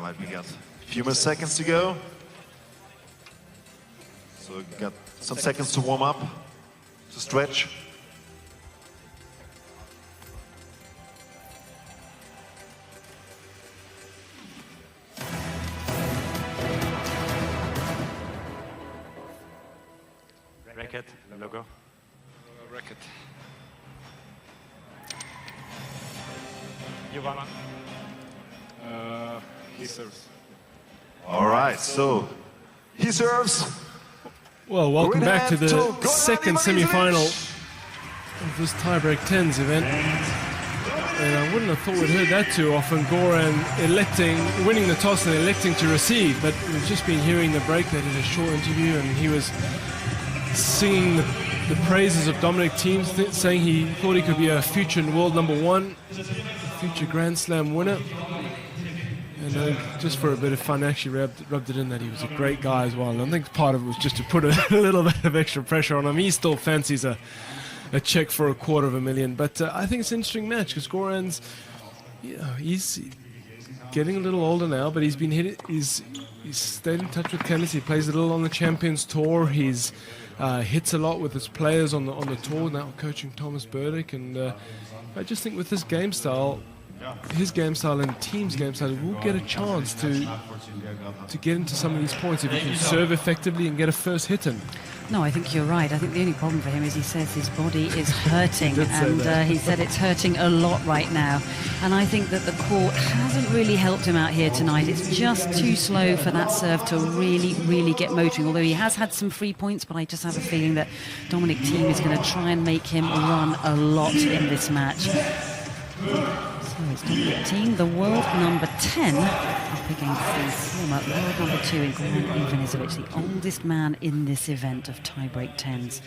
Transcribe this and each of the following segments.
All right, we got a few more seconds to go. So we got some seconds to warm up, to stretch. Racket, logo. Racket. You won. He serves. All right, so he serves. Well, welcome back to the Goran second Ivanisevic. semi-final of this tiebreak 10s event. And I wouldn't have thought we'd heard that too often. Goran winning the toss and electing to receive. But we've just been hearing the break. They did a short interview and he was singing the praises of Dominic Thiem, saying he thought he could be a future world #1, a future Grand Slam winner. And just for a bit of fun, actually rubbed it in that he was a great guy as well. And I think part of it was just to put a little bit of extra pressure on him. He still fancies a check for $250,000. But I think it's an interesting match because Goran's, he's getting a little older now, but he's been he's stayed in touch with tennis. He plays a little on the Champions Tour. He's hits a lot with his players on the tour now, coaching Thomas Burdick. And I just think with this game style, his game style and Thiem's game style, will get a chance to get into some of these points if he can serve effectively and get a first hit in. No, I think you're right. I think the only problem for him is he says his body is hurting, and he said it's hurting a lot right now. And I think that the court hasn't really helped him out here tonight. It's just too slow for that serve to really, really get motoring. Although he has had some free points, but I just have a feeling that Dominic Thiem is going to try and make him run a lot in this match. So it's Dominic Thiem, the world #10, up against the former world #2 in Goran Ivanisevic, the oldest man in this event of tiebreak 10s.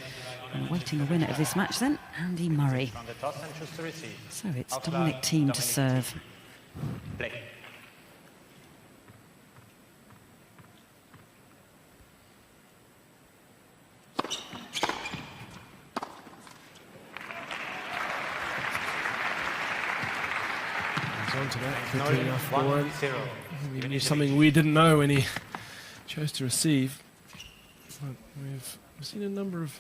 And awaiting the winner of this match then, Andy Murray. So it's Dominic Thiem to serve. Play. Onto that quickly enough for one. He knew something we didn't know when he chose to receive. But we've seen a number of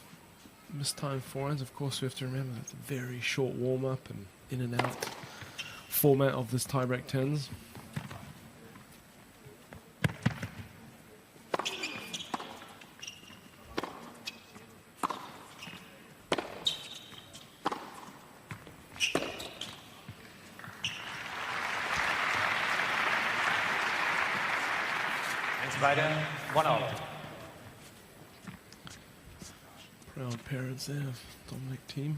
mistimed forehands. Of course, we have to remember that's a very short warm-up and in and out format of this tiebreak 10s. Proud parents there, Dominic Thiem.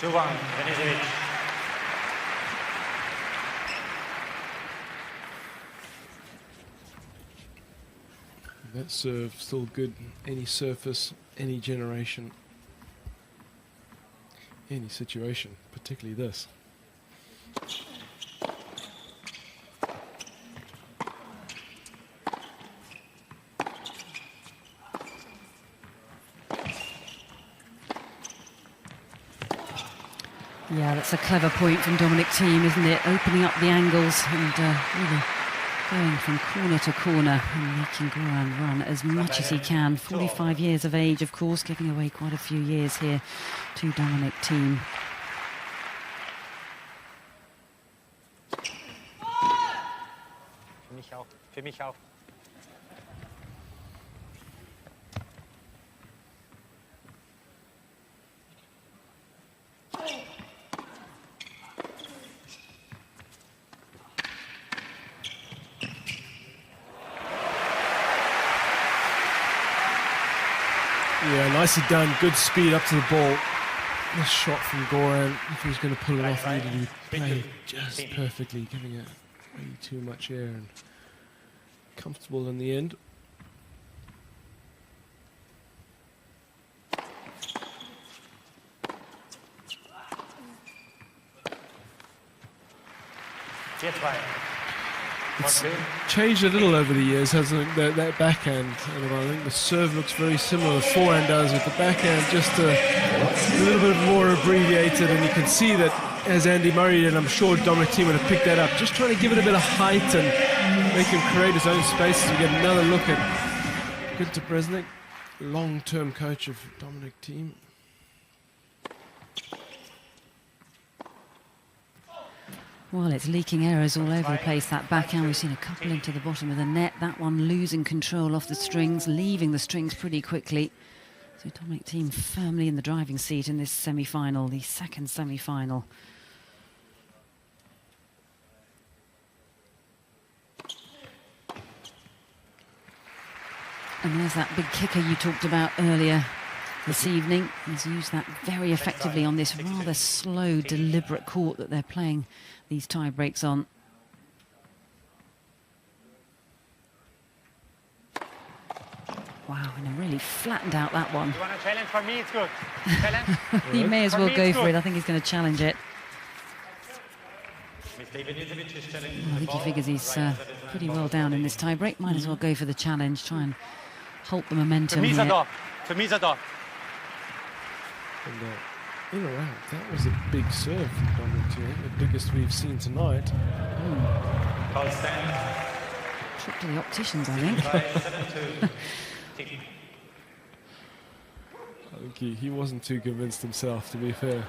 2-1, Ivanisevic. That serve still good, any surface, any generation, any situation, particularly this. Yeah, that's a clever point from Dominic Thiem, isn't it? Opening up the angles and really going from corner to corner and making Goran run as much as he can. 45 years of age, of course, giving away quite a few years here to Dominic Thiem. Für mich auch. Yeah, nicely done. Good speed up to the ball. Nice shot from Goran. If he was going to pull it off, he needed to play just perfectly, giving it way too much air and comfortable in the end. It's changed a little over the years, hasn't it? That backhand. And I think the serve looks very similar. The forehand does, with the backhand just a little bit more abbreviated, and you can see that as Andy Murray did. I'm sure Dominic Thiem would have picked that up. Just trying to give it a bit of height and make him create his own spaces. We get another look at Günther Bresnik, long-term coach of Dominic Thiem. Well, it's leaking errors all over the place, that backhand. We've seen a couple into the bottom of the net. That one losing control off the strings, leaving the strings pretty quickly. So Dominic Thiem firmly in the driving seat in this semi-final, the second semi-final. And there's that big kicker you talked about earlier this evening. He's used that very effectively on this rather slow, deliberate court that they're playing these tie breaks on. Wow, and he really flattened out that one. You want a challenge for me? It's good. Challenge? He may as well go for it. I think he's going to challenge it. Mr. Ivanisevic is challenging. I think he figures he's pretty well down in this tie break. Might as well go for the challenge, try and halt the momentum here. For me, Zador. And in or out, that was a big serve from Dominic Thiem, the biggest we've seen tonight. Call stand. Trip to the opticians, I think. I think he wasn't too convinced himself, to be fair.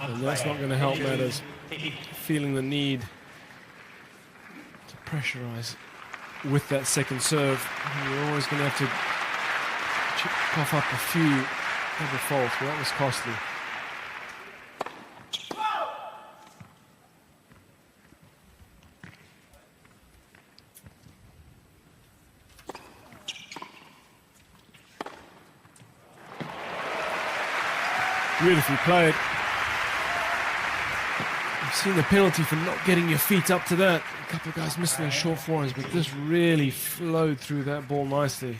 And that's not going to help matters. Feeling the need to pressurize with that second serve. You're always going to have to cough up a few double faults, but that was costly. Beautifully played. You've seen the penalty for not getting your feet up to that. A couple of guys missing their short forehands, but this really flowed through that ball nicely.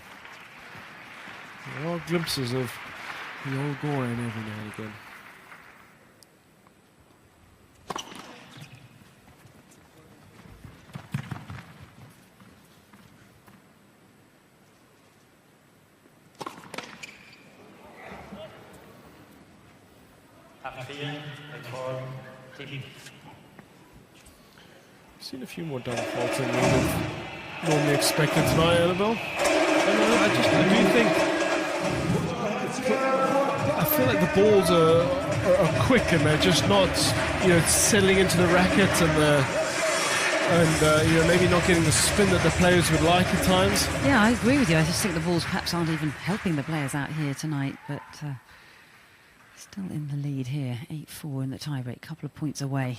There are glimpses of the old Goran every now and again. Seen a few more double faults than we would have normally expected tonight, Annabelle. I do think, I feel like the balls are quick and they're just not, settling into the racket and maybe not getting the spin that the players would like at times. Yeah, I agree with you. I just think the balls perhaps aren't even helping the players out here tonight, but still in the lead here, 8-4 in the tiebreak, couple of points away.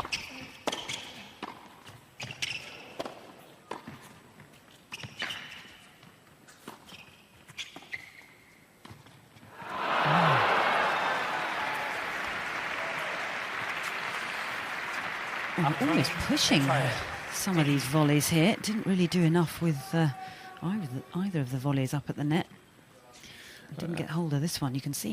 Almost pushing some of these volleys here. Didn't really do enough with either of the volleys up at the net. Didn't get hold of this one. You can see